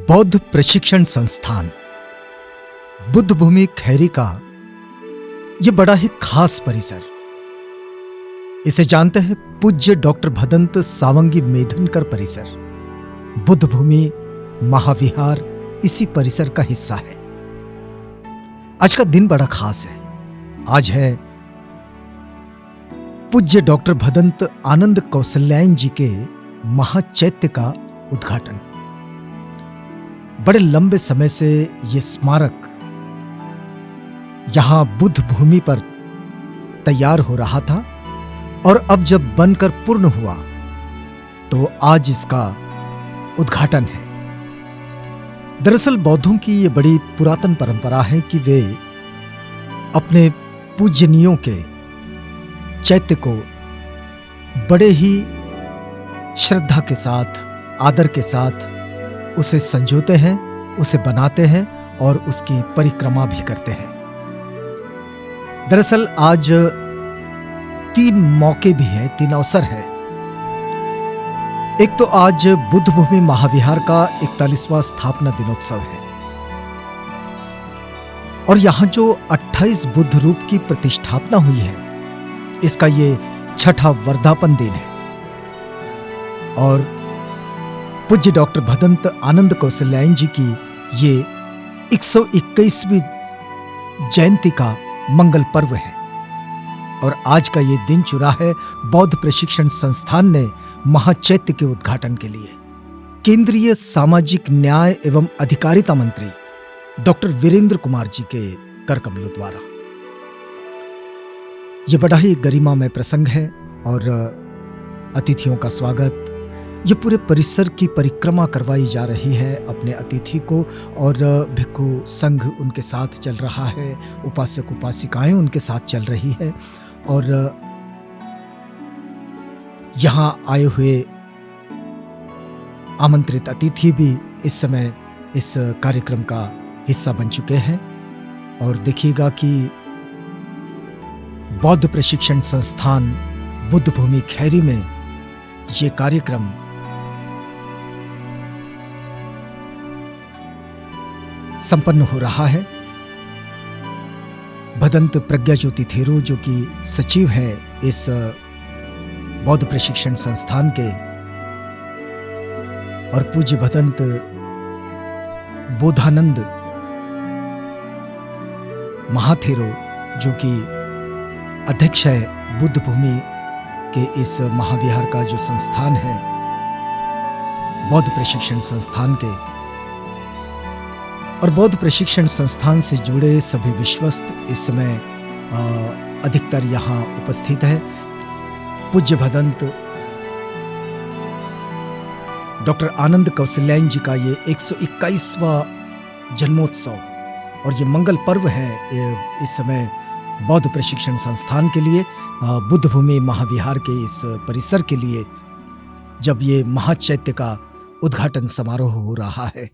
बौद्ध प्रशिक्षण संस्थान बुद्ध भूमि खैरी का यह बड़ा ही खास परिसर, इसे जानते हैं पूज्य डॉक्टर भदंत सावंगी मेधनकर परिसर। बुद्ध भूमि महाविहार इसी परिसर का हिस्सा है। आज का दिन बड़ा खास है। आज है पूज्य डॉक्टर भदंत आनंद कौशल्यायन जी के महाचैत्य का उद्घाटन। बड़े लंबे समय से यह स्मारक यहां बुद्ध भूमि पर तैयार हो रहा था और अब जब बनकर पूर्ण हुआ तो आज इसका उद्घाटन है। दरअसल बौद्धों की यह बड़ी पुरातन परंपरा है कि वे अपने पूजनीयों के चैत्य को बड़े ही श्रद्धा के साथ, आदर के साथ उसे संजोते हैं, उसे बनाते हैं और उसकी परिक्रमा भी करते हैं। दरअसल आज 3 मौके भी हैं, 3 अवसर हैं। एक तो आज बुद्ध भूमि महाविहार का 41वां स्थापना दिनोत्सव है और यहां जो 28 बुद्ध रूप की प्रतिष्ठापना हुई है, इसका ये 6ठा वर्धापन दिन है और पूज्य डॉक्टर भदंत आनंद कौशल्यायन जी की ये 121वीं जयंती का मंगल पर्व है। और आज का ये दिन चुना है बौद्ध प्रशिक्षण संस्थान ने महाचैत्य के उद्घाटन के लिए। केंद्रीय सामाजिक न्याय एवं अधिकारिता मंत्री डॉक्टर वीरेंद्र कुमार जी के करकमलों द्वारा यह बड़ा ही गरिमामय प्रसंग है और अतिथियों का स्वागत, ये पूरे परिसर की परिक्रमा करवाई जा रही है अपने अतिथि को और भिक्षु संघ उनके साथ चल रहा है, उपासक उपासिकाएं उनके साथ चल रही है और यहां आए हुए आमंत्रित अतिथि भी इस समय इस कार्यक्रम का हिस्सा बन चुके हैं। और देखिएगा कि बौद्ध प्रशिक्षण संस्थान बुद्ध भूमि खैरी में ये कार्यक्रम संपन्न हो रहा है। भदंत प्रज्ञा ज्योति थेरो जो कि सचिव है इस बौद्ध प्रशिक्षण संस्थान के और पूज्य भदंत बोधानंद महाथेरो जो कि अध्यक्ष है बुद्ध भूमि के इस महाविहार का जो संस्थान है बौद्ध प्रशिक्षण संस्थान के, और बौद्ध प्रशिक्षण संस्थान से जुड़े सभी विश्वस्त इस समय अधिकतर यहाँ उपस्थित है। पूज्य भदंत डॉक्टर आनंद कौशल्यायन जी का ये 121वां जन्मोत्सव और ये मंगल पर्व है इस समय बौद्ध प्रशिक्षण संस्थान के लिए, बुद्ध भूमि महाविहार के इस परिसर के लिए, जब ये महाचैत्य का उद्घाटन समारोह हो रहा है।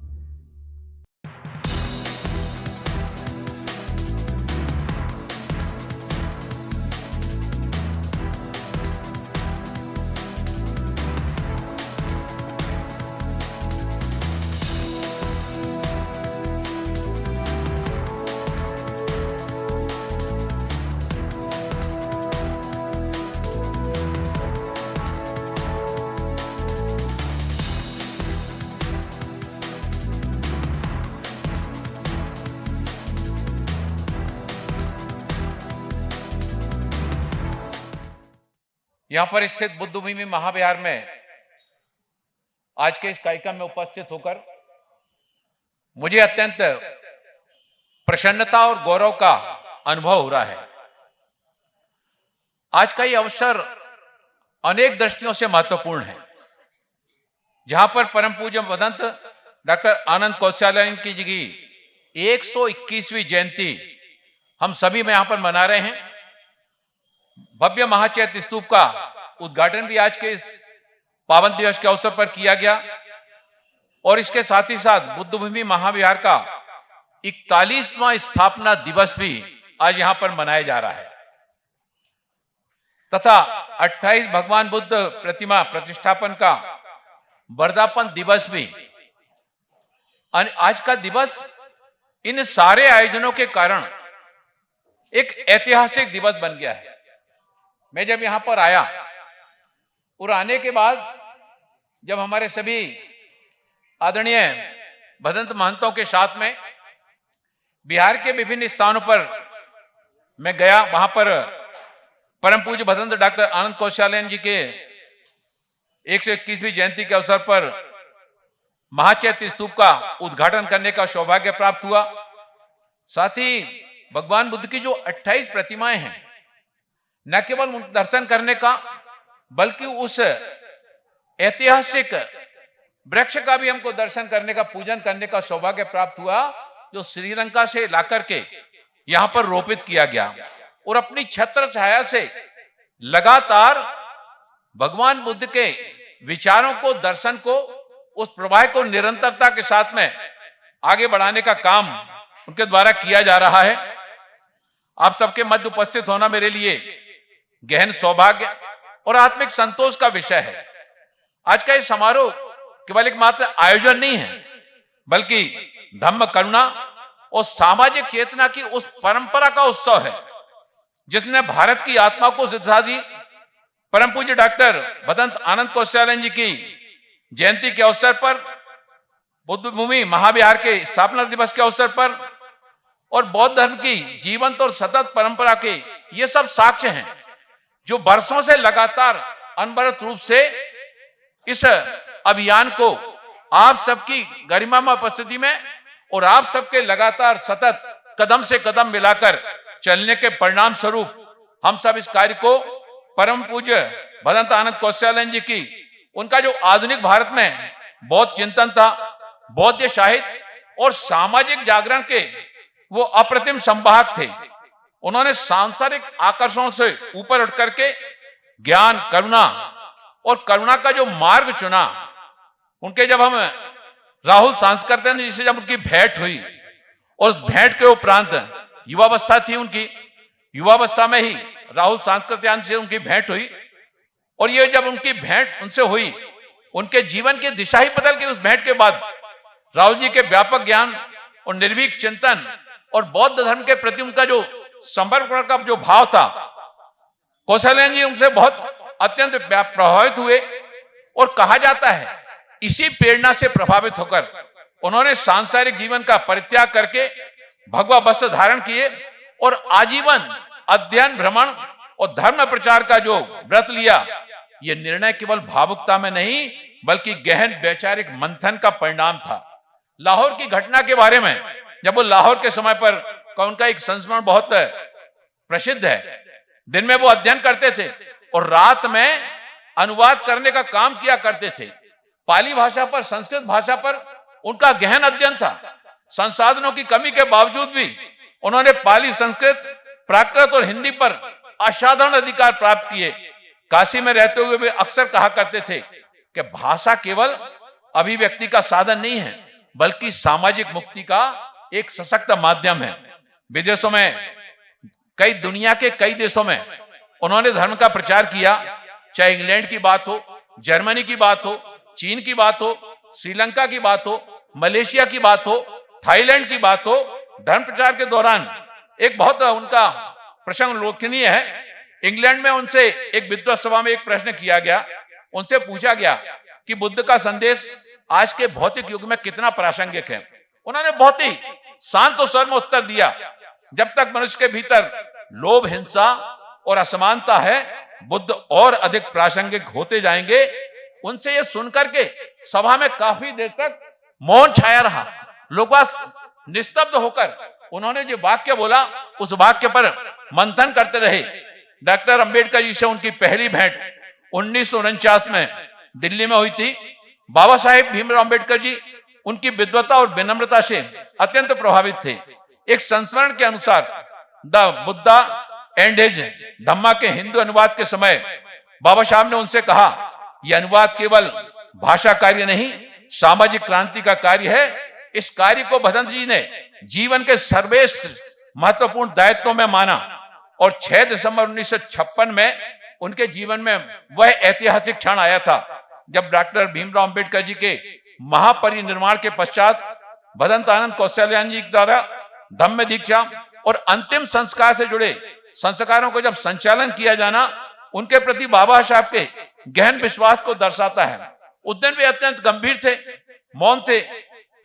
यहां पर स्थित बुद्ध भूमि महाविहार में आज के इस कार्यक्रम में उपस्थित होकर मुझे अत्यंत प्रसन्नता और गौरव का अनुभव हो रहा है। आज का ये अवसर अनेक दृष्टियों से महत्वपूर्ण है, जहां पर परम पूज्य भदंत डॉक्टर आनंद कौशल्यायन जी की 121वीं जयंती हम सभी में यहां पर मना रहे हैं। भव्य महाचैत्य स्तूप का उद्घाटन भी आज के इस पावन दिवस के अवसर पर किया गया और इसके साथ ही साथ बुद्ध भूमि महाविहार का 41वां स्थापना दिवस भी आज यहां पर मनाया जा रहा है तथा 28 भगवान बुद्ध प्रतिमा प्रतिष्ठापन का वर्धापन दिवस भी आज का दिवस इन सारे आयोजनों के कारण एक ऐतिहासिक दिवस बन गया है। मैं जब यहां पर आया और आने के बाद जब हमारे सभी आदरणीय भदंत महंतों के साथ में बिहार के विभिन्न स्थानों पर मैं गया, वहां पर परम पूज्य भदंत डॉक्टर आनंद कौशल्यायन जी के 121वीं जयंती के अवसर पर महाचैत्य स्तूप का उद्घाटन करने का सौभाग्य प्राप्त हुआ। साथ ही भगवान बुद्ध की जो 28 प्रतिमाएं हैं, न केवल दर्शन करने का बल्कि उस ऐतिहासिक वृक्ष का भी हमको दर्शन करने का, पूजन करने का सौभाग्य प्राप्त हुआ, जो श्रीलंका से लाकर के यहां पर रोपित किया गया और अपनी छत्र छाया से लगातार भगवान बुद्ध के विचारों को, दर्शन को, उस प्रवाह को निरंतरता के साथ में आगे बढ़ाने का काम उनके द्वारा किया जा रहा है। आप सबके मध्य उपस्थित होना मेरे लिए गहन सौभाग्य और आत्मिक संतोष का विषय है। आज का ये समारोह केवल एक मात्र आयोजन नहीं है, बल्कि धम्म करुणा और सामाजिक चेतना की उस परंपरा का उत्सव है जिसने भारत की आत्मा को सिद्धा दी। परम पूज्य डॉक्टर भदंत आनंद कौशल्यायन जी की जयंती के अवसर पर, बुद्ध भूमि महाविहार के स्थापना दिवस के अवसर पर और बौद्ध धर्म की जीवंत और सतत परंपरा के ये सब साक्ष्य हैं जो वर्षों से लगातार अनवरत रूप से इस अभियान को आप सबकी गरिमामय उपस्थिति में और आप सबके लगातार सतत कदम से कदम मिलाकर चलने के परिणाम स्वरूप हम सब इस कार्य को परम पूज्य भदंत आनंद कौशल्यायन जी की, उनका जो आधुनिक भारत में बौद्ध चिंतन था, बौद्ध साहित्य और सामाजिक जागरण के वो अप्रतिम संवाहक थे। उन्होंने सांसारिक आकर्षणों से ऊपर उठ करके ज्ञान, करुणा और करुणा का जो मार्ग चुना। उनके जब हम राहुल सांस्कृतिक जी से जब उनकी भेंट हुई और उस भेंट के उपरांत युवावस्था थी उनकी, युवावस्था में ही राहुल सांस्कृतिक से उनकी भेंट हुई और ये जब उनकी भेंट उनसे हुई, उनके जीवन की दिशा ही बदल गई। उस भेंट के बाद राहुल जी के व्यापक ज्ञान और निर्भीक चिंतन और बौद्ध धर्म के प्रति उनका जो समर्पण का जो भाव था, कौशल्यायन जी उनसे बहुत अत्यंत प्रभावित हुए और कहा जाता है इसी प्रेरणा से प्रभावित होकर उन्होंने सांसारिक जीवन का परित्याग करके भगवा वस्त्र धारण किए और आजीवन अध्ययन, भ्रमण और धर्म प्रचार का जो व्रत लिया। यह निर्णय केवल भावुकता में नहीं बल्कि गहन वैचारिक मंथन का परिणाम था। लाहौर की घटना के बारे में जब वो लाहौर के समय पर उनका एक संस्मरण बहुत प्रसिद्ध है। दिन में वो अध्ययन करते थे और रात में अनुवाद करने का काम किया करते थे। पाली भाषा पर, संस्कृत भाषा पर उनका गहन अध्ययन था। संसाधनों की कमी के बावजूद भी उन्होंने पाली, संस्कृत, प्राकृत और हिंदी पर असाधारण अधिकार प्राप्त किए। काशी में रहते हुए भी अक्सर कहा करते थे कि भाषा केवल अभिव्यक्ति का साधन नहीं है बल्कि सामाजिक मुक्ति का एक सशक्त माध्यम है। विदेशों में दुनिया के कई देशों में उन्होंने धर्म का प्रचार किया, चाहे इंग्लैंड की बात हो, जर्मनी की बात हो, चीन की बात हो, श्रीलंका की बात हो, मलेशिया की बात हो, थाईलैंड की बात हो। धर्म प्रचार के दौरान एक बहुत उनका प्रसंग उल्लेखनीय है। इंग्लैंड में उनसे एक विद्वत सभा में एक प्रश्न किया गया। उनसे पूछा गया कि बुद्ध का संदेश आज के भौतिक युग में कितना प्रासंगिक है। उन्होंने बहुत ही शांत स्वर में उत्तर दिया, जब तक मनुष्य के भीतर लोभ, हिंसा और असमानता है, बुद्ध और अधिक प्रासंगिक होते जाएंगे। उनसे यह सुनकर के सभा में काफी देर तक मौन छाया रहा। लोग निस्तब्ध होकर उन्होंने जो वाक्य बोला उस वाक्य पर मंथन करते रहे। डॉक्टर अंबेडकर जी से उनकी पहली भेंट 1949 में दिल्ली में हुई थी। बाबा साहेब भीमराव अंबेडकर जी उनकी विद्वता और विनम्रता से अत्यंत प्रभावित थे। एक संस्मरण के अनुसार द बुद्धा एंड हिज धम्मा के हिंदू अनुवाद के समय बाबा साहब ने उनसे कहा, यह अनुवाद केवल भाषा कार्य नहीं, सामाजिक क्रांति का कार्य है। इस कार्य को भदंत जी ने जीवन के सर्वश्रेष्ठ महत्वपूर्ण दायित्वों में माना और 6 दिसंबर 1956 में उनके जीवन में वह ऐतिहासिक क्षण आया था जब डॉक्टर भीमराव अंबेडकर जी के महापरिनिर्वाण के पश्चात भदंत आनंद कौशल्यान जी द्वारा धम्म दीक्षा और अंतिम संस्कार से जुड़े संस्कारों को जब संचालन किया जाना उनके प्रति बाबा साहब के गहन विश्वास को दर्शाता है। उस दिन वे अत्यंत गंभीर थे, मौन थे।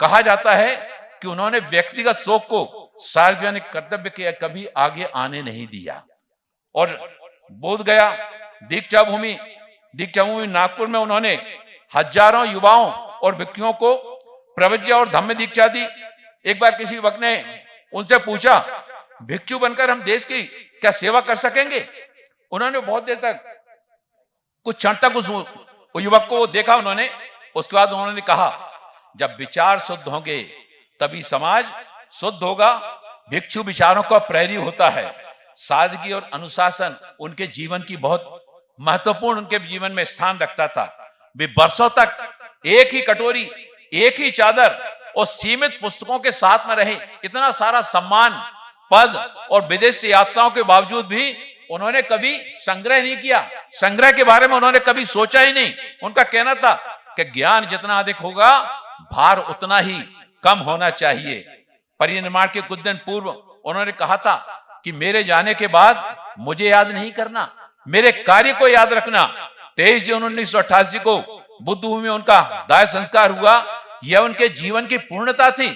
कहा जाता है कि उन्होंने व्यक्तिगत शोक को सार्वजनिक कर्तव्य के कभी आगे आने नहीं दिया। और बोध गया दीक्षा भूमि नागपुर में उन्होंने हजारों युवाओं और भिक्षुओं को प्रवज्ञा और धम्म दीक्षा दी। एक बार किसी वक्त ने उनसे पूछा, भिक्षु बनकर हम देश की क्या सेवा कर सकेंगे? उन्होंने बहुत देर तक, कुछ क्षण तक उस युवक को देखा उन्होंने। उसके बाद उन्होंने कहा, जब विचार शुद्ध होंगे तभी समाज शुद्ध होगा। भिक्षु विचारों का प्रेरी होता है। सादगी और अनुशासन उनके जीवन की बहुत महत्वपूर्ण, उनके जीवन में स्थान रखता था। वे वर्षों तक एक ही कटोरी, एक ही चादर और सीमित पुस्तकों के साथ में रहे। इतना सारा सम्मान, पद और विदेश से यात्राओं के बावजूद भी उन्होंने कभी संग्रह नहीं किया। संग्रह के बारे में उन्होंने कभी सोचा ही नहीं। उनका कहना था कि ज्ञान जितना अधिक होगा, भार उतना ही कम होना चाहिए। परिनिर्वाण के कुछ दिन पूर्व उन्होंने कहा था कि मेरे जाने के बाद मुझे याद नहीं करना, मेरे कार्य को याद रखना। 23 जून 1988 को बुद्ध भूमि में उनका दाह संस्कार हुआ। यह उनके जीवन की पूर्णता थी।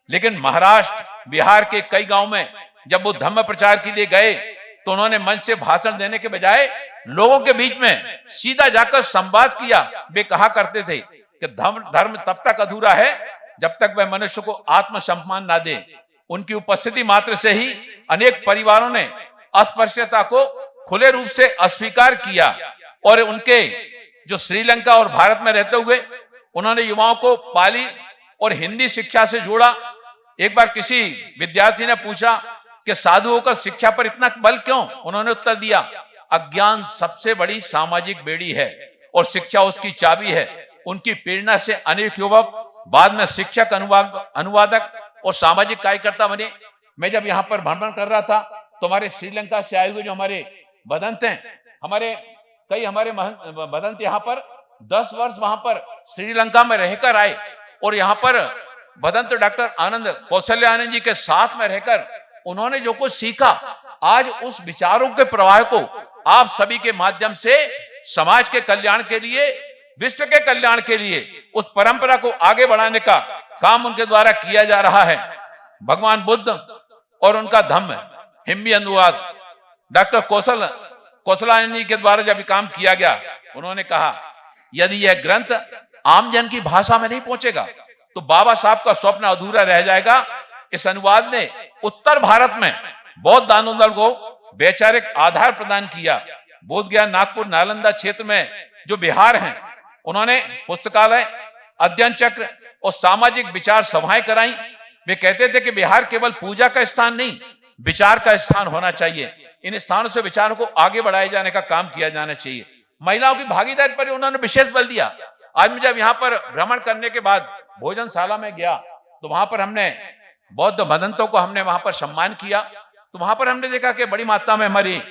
लेकिन महाराष्ट्र, बिहार के कई गांव में जब वो धम्म प्रचार के लिए गए तो उन्होंने मंच से भाषण देने के बजाय लोगों के बीच में सीधा जाकर संवाद किया। वे कहा करते थे कि धर्म तब तक अधूरा है जब तक वह मनुष्य को आत्मसम्मान ना दे। उनकी उपस्थिति मात्र से ही अनेक परिवारों ने अस्पृश्यता को खुले रूप से अस्वीकार किया। और उनके जो श्रीलंका और भारत में रहते हुए उन्होंने युवाओं को पाली और हिंदी शिक्षा से जोड़ा। एक बार किसी विद्यार्थी ने पूछा कि साधु होकर शिक्षा पर इतना बल क्यों? उन्होंने उत्तर दिया, अज्ञान सबसे बड़ी सामाजिक बेड़ी है और शिक्षा उसकी चाबी है। उनकी प्रेरणा से अनेक युवक बाद में शिक्षक, अनुवादक और सामाजिक कार्यकर्ता बने। मैं जब यहाँ पर भ्रमण कर रहा था तो हमारे श्रीलंका से आए हुए जो हमारे भदंत हैं, हमारे भदंत यहाँ पर 10 वर्ष वहां पर श्रीलंका में रहकर आए और यहाँ पर भदंत डॉक्टर आनंद कौशल्यानंद जी के साथ में रहकर उन्होंने जो कुछ सीखा, आज उस विचारों के प्रवाह को आप सभी के माध्यम से समाज के कल्याण के लिए, विश्व के कल्याण के लिए उस परंपरा को आगे बढ़ाने का काम उनके द्वारा किया जा रहा है। भगवान बुद्ध और उनका धम्म हिंदी अनुवाद डॉक्टर कौशल्यानंद जी के द्वारा जब काम किया गया, उन्होंने कहा यदि यह ग्रंथ आम जन की भाषा में नहीं पहुंचेगा तो बाबा साहब का स्वप्न अधूरा रह जाएगा। इस अनुवाद ने उत्तर भारत में बौद्ध आंदोलन को वैचारिक आधार प्रदान किया। बोध गया, नागपुर, नालंदा क्षेत्र में जो बिहार हैं, उन्होंने पुस्तकालय, अध्ययन चक्र और सामाजिक विचार सभाएं कराई। वे कहते थे कि बिहार केवल पूजा का स्थान नहीं, विचार का स्थान होना चाहिए। इन स्थानों से विचारों को आगे बढ़ाए जाने का काम किया जाना चाहिए। महिलाओं की भागीदारी पर उन्होंने विशेष बल दिया। आज मैं जब यहाँ पर भ्रमण करने के बाद भोजनशाला में गया तो वहां पर हमने बौद्ध भदंतों को हमने वहां पर सम्मान किया। तो वहां पर हमने देखा कि बड़ी मात्रा में हमारी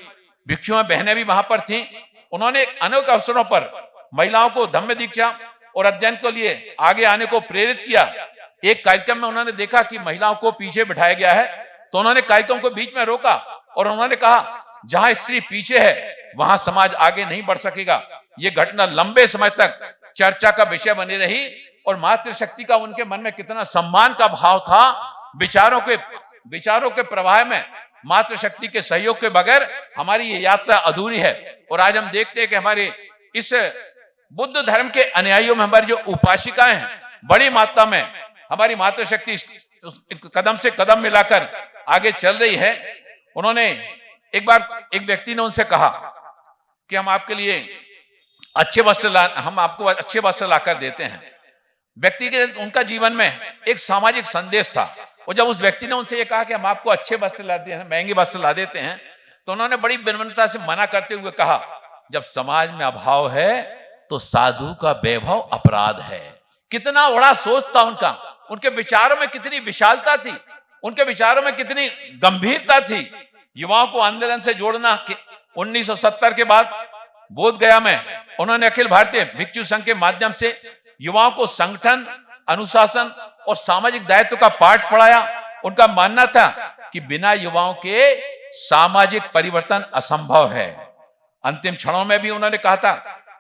भिक्षुएं बहनें भी वहां पर थीं। उन्होंने अनेक अवसरों पर महिलाओं को धम्म दीक्षा और अध्ययन के लिए आगे आने को प्रेरित किया। एक कार्यक्रम में उन्होंने देखा कि महिलाओं को पीछे बिठाया गया है तो उन्होंने कार्यक्रम को बीच में रोका और उन्होंने कहा, जहां स्त्री पीछे है वहां समाज आगे नहीं बढ़ सकेगा। ये घटना लंबे समय तक चर्चा का विषय बनी रही और मातृशक्ति का उनके मन में कितना सम्मान का भाव था। विचारों के प्रवाह में मातृशक्ति के सहयोग के बगैर हमारी ये यात्रा अधूरी है। और आज हम देखते हैं कि हमारे इस बुद्ध धर्म के अनुयायियों में हमारी जो उपासिकाएं हैं, बड़ी मात्रा में हमारी मातृशक्ति कदम से कदम मिलाकर आगे चल रही है। उन्होंने एक बार एक व्यक्ति ने उनसे कहा कि हम आपको अच्छे वस्त्र लाकर देते हैं। व्यक्ति के उनका जीवन में एक सामाजिक संदेश था। और जब उस व्यक्ति ने उनसे ये कहा कि हम आपको अच्छे वस्त्र लाते हैं, महंगे वस्त्र ला देते हैं, तो उन्होंने बड़ी विनम्रता से मना करते हुए कहा, जब समाज में अभाव है तो साधु का वैभव अपराध है। कितना बड़ा सोच था उनका, उनके विचारों में कितनी विशालता थी, उनके विचारों में कितनी गंभीरता थी। युवाओं को आंदोलन से जोड़ना। 1970 के बाद बोध गया में उन्होंने अखिल भारतीय भिक्षु संघ के माध्यम से युवाओं को संगठन, अनुशासन और सामाजिक दायित्व का पाठ पढ़ाया। उनका मानना था कि बिना युवाओं के सामाजिक परिवर्तन असंभव है। अंतिम क्षणों में भी उन्होंने कहा था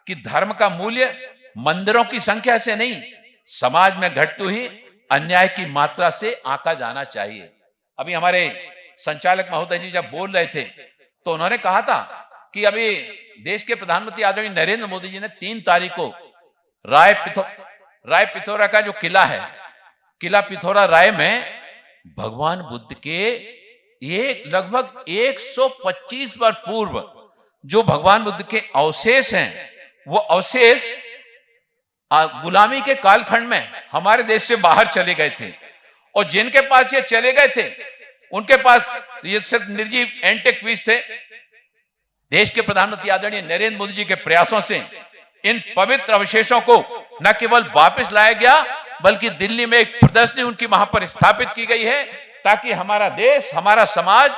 कि धर्म का मूल्य मंदिरों की संख्या से नहीं, समाज में घटती हुई अन्याय की मात्रा से आंका जाना चाहिए। अभी हमारे संचालक महोदय जी जब बोल रहे थे तो उन्होंने कहा था कि अभी देश के प्रधानमंत्री आदरणीय नरेंद्र मोदी जी ने 3 तारीख को राय पिथौरा का जो किला है, किला पिथौरा राय में भगवान बुद्ध के लगभग 125 वर्ष पूर्व जो भगवान बुद्ध के अवशेष हैं, वो अवशेष गुलामी के कालखंड में हमारे देश से बाहर चले गए थे और जिनके पास ये चले गए थे उनके पास ये सिर्फ निर्जीव एंटिक पीस थे। देश के प्रधानमंत्री आदरणीय नरेंद्र मोदी जी के प्रयासों से इन पवित्र अवशेषों को न केवल वापस लाया गया बल्कि दिल्ली में एक प्रदर्शनी उनकी वहां पर स्थापित की गई है ताकि हमारा देश, हमारा समाज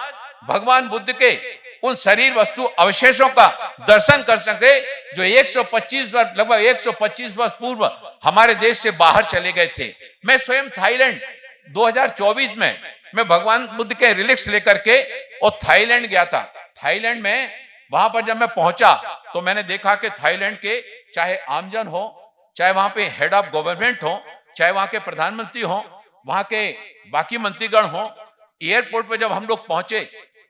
भगवान बुद्ध के उन शरीर वस्तु अवशेषों का दर्शन कर सके जो 125 वर्ष लगभग 125 वर्ष पूर्व हमारे देश से बाहर चले गए थे। मैं स्वयं थाईलैंड 2024 में मैं भगवान बुद्ध के रिलिक्स लेकर के और थाईलैंड गया था। थाईलैंड में वहां पर जब मैं पहुंचा तो मैंने देखा कि थाईलैंड के चाहे आमजन हो, चाहे वहां पे हेड ऑफ गवर्नमेंट हो, चाहे वहां के प्रधानमंत्री हो, वहां के बाकी मंत्रीगण हो, एयरपोर्ट पे जब हम लोग पहुंचे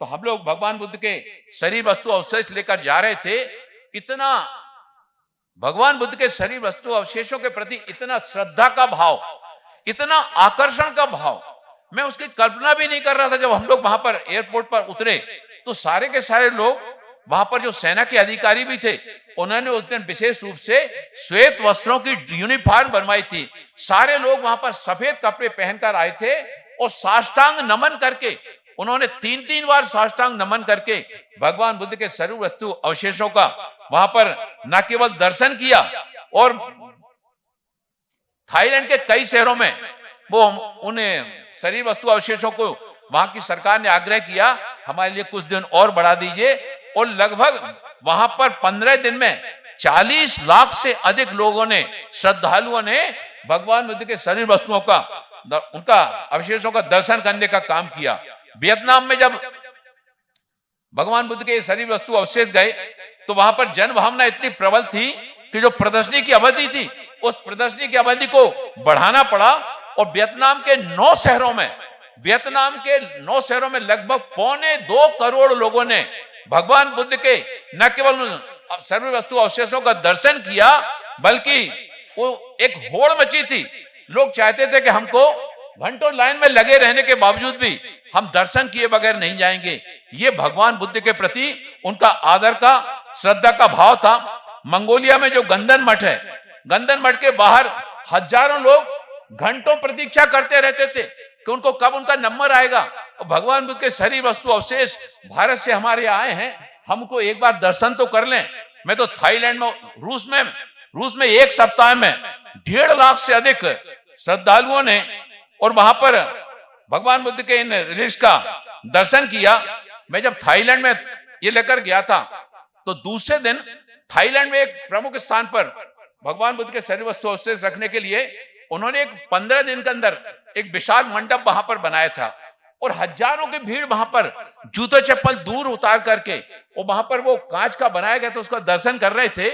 तो हम लोग भगवान बुद्ध के शरीर वस्तु अवशेष लेकर जा रहे थे। इतना भगवान बुद्ध के शरीर वस्तु अवशेषों के प्रति इतना श्रद्धा का भाव, इतना आकर्षण का भाव, मैं उसकी कल्पना भी नहीं कर रहा था। जब हम लोग वहां पर एयरपोर्ट पर उतरे तो सारे के सारे लोग वहां पर जो सेना के अधिकारी भी थे उन्होंने उस दिन विशेष रूप से श्वेत वस्त्रों की यूनिफॉर्म बनवाई थी। सारे लोग वहां पर सफेद कपड़े पहनकर आए थे और साष्टांग नमन करके उन्होंने 3-3 बार साष्टांग नमन करके भगवान बुद्ध के शरीर वस्तु अवशेषों का वहां पर न केवल दर्शन किया और थाईलैंड के कई शहरों में वो उन्हें शरीर वस्तु अवशेषों को वहां की सरकार ने आग्रह किया हमारे लिए कुछ दिन और बढ़ा दीजिए और लगभग वहां पर 15 दिन में 40 लाख से अधिक लोगों ने, श्रद्धालुओं ने भगवान बुद्ध के शरीर वस्तुओं का, उनका अवशेषों का दर्शन करने का काम किया। वियतनाम में जब भगवान बुद्ध के शरीर वस्तु अवशेष गए तो वहां पर जन भावना इतनी प्रबल थी कि जो प्रदर्शनी की अवधि थी उस प्रदर्शनी की अवधि को बढ़ाना पड़ा और वियतनाम के 9 शहरों में लगभग 1.25 करोड़ लोगों ने भगवान बुद्ध के न केवल शरीर वस्तु अवशेषों का दर्शन किया बल्कि वो एक होड़ मची थी। लोग चाहते थे कि हमको घंटों लाइन में लगे रहने के बावजूद भी हम दर्शन किए बगैर नहीं जाएंगे। ये भगवान बुद्ध के प्रति उनका आदर का, श्रद्धा का भाव था। मंगोलिया में जो गंदन मठ है, गंदन मठ के बाहर हजारों लोग घंटों प्रतीक्षा करते रहते थे कि उनको कब उनका नंबर आएगा और भगवान बुद्ध के शरीर वस्तु अवशेष भारत से हमारे आए हैं, हमको एक बार दर्शन तो कर लें। मैं तो थाईलैंड में, रूस में 1 सप्ताह में 1.5 लाख से अधिक श्रद्धालुओं ने और वहां पर भगवान बुद्ध के इन रिलिक्स का दर्शन किया। मैं जब थाईलैंड में ये लेकर गया था तो दूसरे दिन थाईलैंड में एक प्रमुख स्थान पर भगवान बुद्ध के शरीर वस्तु अवशेष रखने के लिए उन्होंने एक 15 दिन के अंदर एक विशाल मंडप वहां पर बनाया था और हजारों की भीड़ वहां पर जूते चप्पल दूर उतार करके और वहां पर वो कांच का बनाया गया था उसका दर्शन कर रहे थे।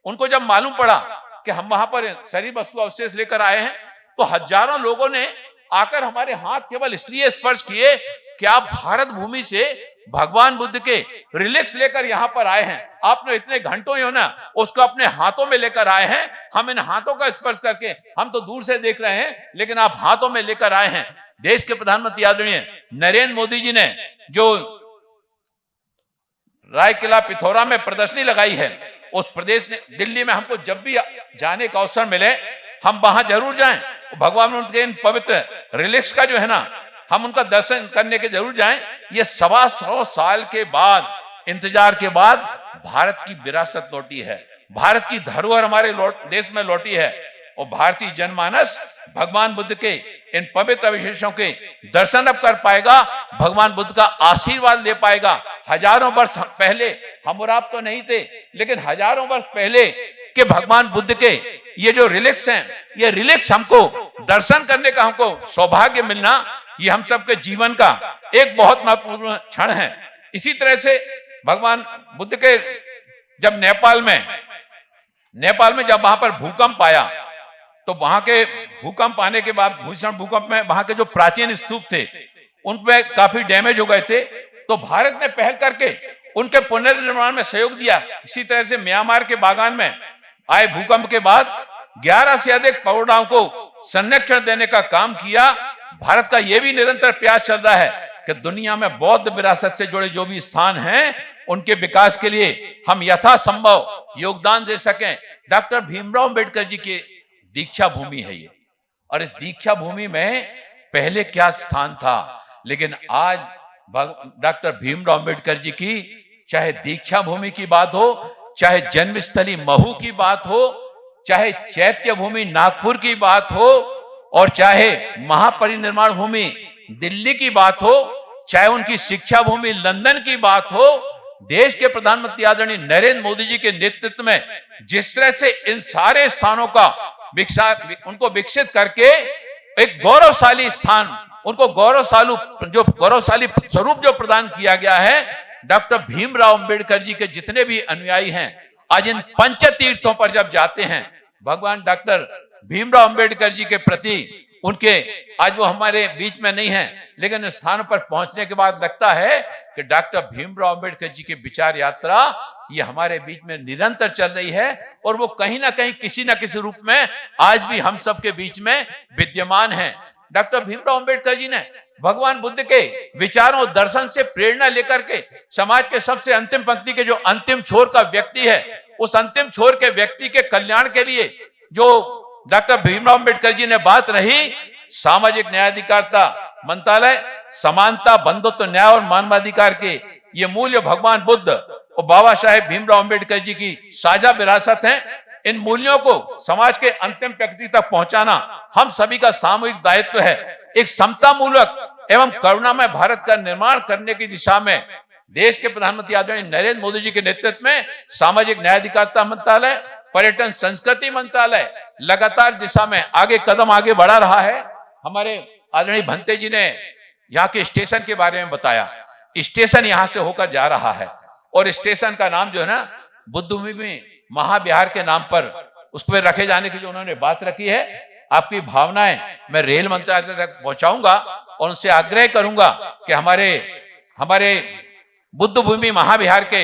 उनको जब मालूम पड़ा कि हम वहां पर शरीर वस्तु अवशेष लेकर आए हैं तो हजारों लोगों ने आकर हमारे हाथ केवल इसलिए स्पर्श किए कि आप भारत भूमि से भगवान बुद्ध के रिलिक्स लेकर यहां पर आए हैं, आपने इतने घंटों ही हो ना उसको अपने हाथों में लेकर आए हैं। हम इन हाथों का स्पर्श करके, हम तो दूर से देख रहे हैं लेकिन आप हाथों में लेकर आए हैं। देश के प्रधानमंत्री आदरणीय नरेंद्र मोदी जी ने जो राय किला पिथौरा में प्रदर्शनी लगाई है, उस प्रदेश ने दिल्ली में हमको जब भी जाने का अवसर मिले हम वहां जरूर जाएं। भगवान उनके इन पवित्र रिलिक्स का जो है ना, हम उनका दर्शन करने के जरूर जाएं। ये 125 साल के बाद, इंतजार के बाद भारत की विरासत लौटी है, भारत की धरोहर हमारे देश में लौटी है और भारतीय जनमानस भगवान बुद्ध के इन पवित्र अवशेषों के दर्शन अब कर पाएगा, भगवान बुद्ध का आशीर्वाद ले पाएगा। हजारों वर्ष पहले हम और आप तो नहीं थे, लेकिन हजारों वर्ष पहले कि भगवान बुद्ध के ये जो रिलिक्स हैं, ये रिलिक्स हमको दर्शन करने का हमको सौभाग्य मिलना, ये हम सबके जीवन का एक बहुत महत्वपूर्ण क्षण है। इसी तरह से भगवान बुद्ध के जब नेपाल में जब वहां पर भूकंप आया, तो वहां के भूकंप आने के बाद, भीषण भूकंप में वहां के जो प्राचीन स्तूप थे उनपे काफी डैमेज हो गए थे, तो भारत ने पहल करके उनके पुनर्निर्माण में सहयोग दिया। इसी तरह से म्यांमार के बागान में आए भूकंप के बाद 11 से अधिक पौधाओं को संरक्षण देने का काम किया। भारत का यह भी निरंतर प्रयास चल रहा है कि दुनिया में बौद्ध विरासत से जुड़े जो भी स्थान हैं उनके विकास के लिए हम यथासंभव योगदान दे सकें। डॉक्टर भीमराव अंबेडकर जी की दीक्षा भूमि है ये, और इस दीक्षा भूमि में पहले क्या स्थान था, लेकिन आज डॉक्टर भीमराव अंबेडकर जी की चाहे दीक्षा भूमि की बात हो, चाहे जन्मस्थली महू की बात हो, चाहे चैत्य भूमि नागपुर की बात हो, और चाहे महापरिनिर्वाण भूमि दिल्ली की बात हो, चाहे उनकी शिक्षा भूमि लंदन की बात हो, देश के प्रधानमंत्री आदरणीय नरेंद्र मोदी जी के नेतृत्व में जिस तरह से इन सारे स्थानों का उनको विकसित करके एक गौरवशाली स्थान, उनको गौरवशाली स्वरूप जो प्रदान किया गया है, डॉक्टर भीमराव अंबेडकर जी के जितने भी अनुयायी हैं आज इन पंच तीर्थों पर जब जाते हैं, भगवान डॉक्टर भीमराव अंबेडकर जी के प्रति उनके, आज वो हमारे बीच में नहीं है, लेकिन इस स्थान पर पहुंचने के बाद लगता है कि डॉक्टर भीमराव अंबेडकर जी की विचार यात्रा ये हमारे बीच में निरंतर चल रही है, और वो कहीं ना कहीं किसी ना किसी रूप में आज भी हम सबके बीच में विद्यमान है। डॉक्टर भीमराव अंबेडकर जी ने भगवान बुद्ध के विचारों और दर्शन से प्रेरणा लेकर के समाज के सबसे अंतिम पंक्ति के जो अंतिम छोर का व्यक्ति है, उस अंतिम छोर के व्यक्ति के कल्याण के लिए जो डॉक्टर भीमराव अंबेडकर जी ने बात रही, सामाजिक न्याय अधिकारिता मंत्रालय, समानता, बंधुत्व, न्याय और मानवाधिकार के ये मूल्य भगवान बुद्ध और बाबा साहेब भीमराव अंबेडकर जी की साझा विरासत है। इन मूल्यों को समाज के अंतिम व्यक्ति तक पहुंचाना हम सभी का सामूहिक दायित्व है। एक समता मूलक एवं करुणामय भारत का निर्माण करने की दिशा में देश के प्रधानमंत्री आदरणीय नरेंद्र मोदी जी के नेतृत्व में सामाजिक न्याय अधिकारिता मंत्रालय, पर्यटन संस्कृति मंत्रालय लगातार दिशा में कदम आगे बढ़ा रहा है। हमारे आदरणीय भंते जी ने यहाँ के स्टेशन के बारे में बताया। स्टेशन यहाँ से होकर जा रहा है, और स्टेशन का नाम जो है ना, बुद्ध भूमि महाविहार के नाम पर उस पर रखे जाने की जो उन्होंने बात रखी है, आपकी भावनाएं मैं रेल मंत्रालय तक पहुंचाऊंगा और उनसे आग्रह करूंगा कि हमारे बुद्ध भूमि महाविहार के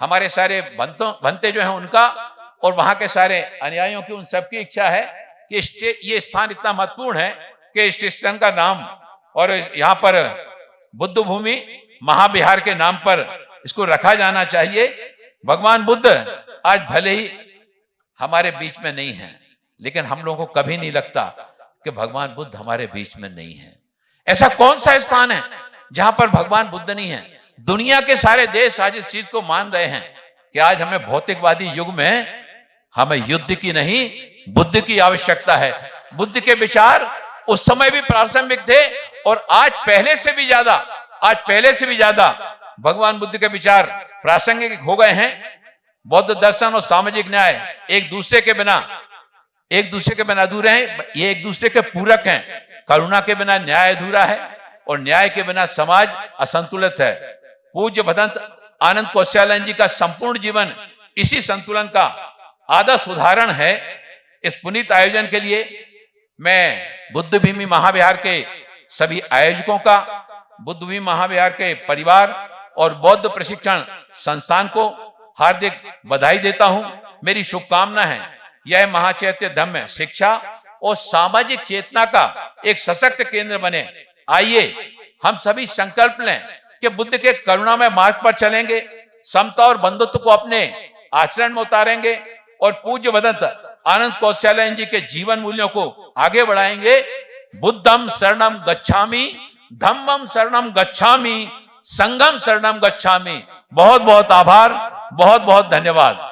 हमारे सारे भंते जो हैं उनका और वहां के सारे अनुयायियों की, उन सबकी इच्छा है कि ये स्थान इतना महत्वपूर्ण है कि स्टेशन का नाम और यहाँ पर बुद्ध भूमि महाविहार के नाम पर इसको रखा जाना चाहिए। भगवान बुद्ध आज भले ही हमारे बीच में नहीं है, लेकिन हम लोगों को कभी नहीं लगता कि भगवान बुद्ध हमारे बीच में नहीं है। ऐसा कौन सा स्थान है जहां पर भगवान बुद्ध नहीं है? दुनिया के सारे देश आज इस चीज को मान रहे हैं कि आज हमें भौतिकवादी युग में हमें युद्ध की नहीं, बुद्ध की आवश्यकता है। बुद्ध के विचार उस समय भी प्रासंगिक थे और आज पहले से भी ज्यादा भगवान बुद्ध के विचार प्रासंगिक हो गए हैं। बौद्ध दर्शन और सामाजिक न्याय एक दूसरे के बिना अधूरे हैं, ये एक दूसरे के पूरक हैं। करुणा के बिना न्याय अधूरा है और न्याय के बिना समाज असंतुलित है। पूज्य भदंत आनंद कौशल्यायन जी का संपूर्ण जीवन इसी संतुलन का आदर्श उदाहरण है। इस पुनीत आयोजन के लिए मैं बुद्ध भूमि महाविहार के सभी आयोजकों का, बुद्ध भूमि महाविहार के परिवार और बौद्ध प्रशिक्षण संस्थान को हार्दिक बधाई देता हूं। मेरी शुभकामना है यह महाचैत्य धम्म शिक्षा और सामाजिक चेतना का एक सशक्त केंद्र बने। आइए हम सभी संकल्प लें कि बुद्ध के करुणामय मार्ग पर चलेंगे, समता और बंधुत्व को अपने आचरण में उतारेंगे और पूज्य भदंत आनंद कौशल्यायन जी के जीवन मूल्यों को आगे बढ़ाएंगे। बुद्धम शरणम गच्छामि, धम्मम शरणम गच्छामि, संघम शरणम गच्छामि। बहुत बहुत आभार, बहुत बहुत धन्यवाद।